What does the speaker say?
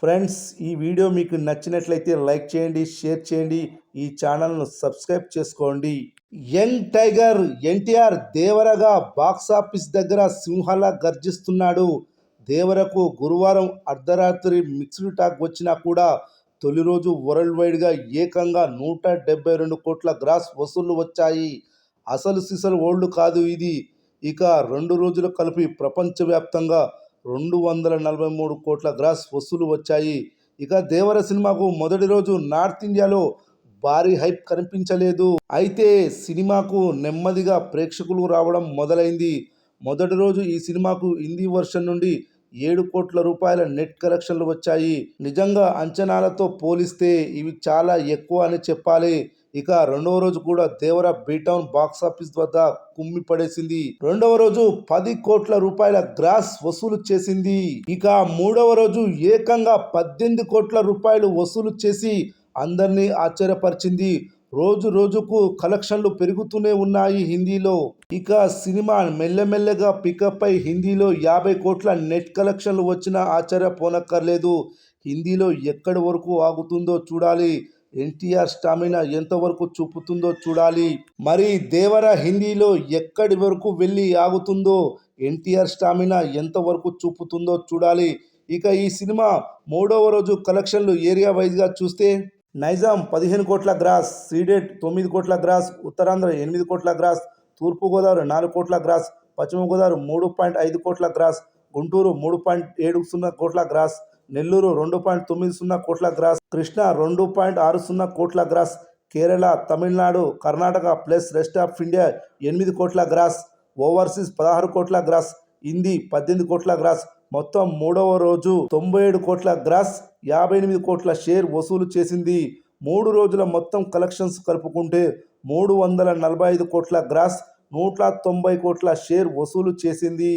Friends, ఈ video మీకు నచ్చినట్లయితే లైక్ చేయండి, షేర్ చేయండి, ఈ ఛానల్ను సబ్స్క్రైబ్ చేసుకోండి. యంగ్ టైగర్ ఎన్టీఆర్ దేవరగా బాక్సాఫీస్ దగ్గర సింహలా గర్జిస్తున్నాడు. దేవరకు గురువారం అర్ధరాత్రి మిక్స్డ్ టాక్ వచ్చినా కూడా తొలి రోజు వరల్డ్ వైడ్గా ఏకంగా 172 కోట్ల గ్రాస్ వసూళ్లు వచ్చాయి. అసలు సిసలు ఓల్డ్ కాదు ఇది. ఇక 2 రోజులు కలిపి ప్రపంచవ్యాప్తంగా 243 కోట్ల గ్రాస్ వసూలు వచ్చాయి. ఇక దేవర సినిమాకు మొదటి రోజు నార్త్ ఇండియాలో భారీ హైప్ కనిపించలేదు. అయితే సినిమాకు నెమ్మదిగా ప్రేక్షకులు రావడం మొదలైంది. మొదటి రోజు ఈ సినిమాకు హిందీ వర్షన్ నుండి 7 కోట్ల రూపాయల నెట్ కలెక్షన్లు వచ్చాయి. నిజంగా అంచనాలతో పోలిస్తే ఇవి చాలా ఎక్కువ అని చెప్పాలి. ఇక రెండవ రోజు కూడా దేవర బీటౌన్ బాక్సాఫీస్ వద్ద కుమ్మి పడేసింది. రెండవ రోజు 10 కోట్ల రూపాయల గ్రాస్ వసూలు చేసింది. ఇక మూడవ రోజు ఏకంగా 18 కోట్ల రూపాయలు వసూలు చేసి అందరినీ ఆశ్చర్యపరిచింది. రోజు రోజుకు కలెక్షన్లు పెరుగుతూనే ఉన్నాయి హిందీలో. ఇక సినిమా మెల్లమెల్లగా పికప్ అయి హిందీలో 50 కోట్ల నెట్ కలెక్షన్లు వచ్చినా ఆశ్చర్యపోనక్కర్లేదు. హిందీలో ఎక్కడి వరకు ఆగుతుందో చూడాలి. ఎన్టీఆర్ స్టామినా ఎంతవరకు చూపుతుందో చూడాలి. మరి దేవర హిందీలో ఎక్కడి వరకు వెళ్ళి ఆగుతుందో, ఎన్టీఆర్ స్టామినా ఎంతవరకు చూపుతుందో చూడాలి. ఇక ఈ సినిమా మూడవ రోజు కలెక్షన్లు ఏరియా వైజ్గా చూస్తే నైజాం 15 కోట్ల గ్రాస్, సీడెడ్ 9 కోట్ల గ్రాస్, ఉత్తరాంధ్ర 8 కోట్ల గ్రాస్, తూర్పుగోదావరి 4 కోట్ల గ్రాస్, పశ్చిమ గోదావరి 3.5 కోట్ల గ్రాస్, గుంటూరు 3.70 కోట్ల గ్రాస్, నెల్లూరు 2.90 కోట్ల గ్రాస్, కృష్ణా 2.60 కోట్ల gross, Kerala, Tamil Nadu, Karnataka plus rest of India 8 కోట్ల గ్రాస్, ఓవర్సీస్ 16 కోట్ల గ్రాస్, హిందీ 18 కోట్ల గ్రాస్. మొత్తం మూడవ రోజు 97 కోట్ల గ్రాస్, 58 కోట్ల షేర్ వసూలు చేసింది. 3 రోజుల మొత్తం కలెక్షన్స్ కలుపుకుంటే 345 కోట్ల గ్రాస్, 190 కోట్ల షేర్ వసూలు చేసింది.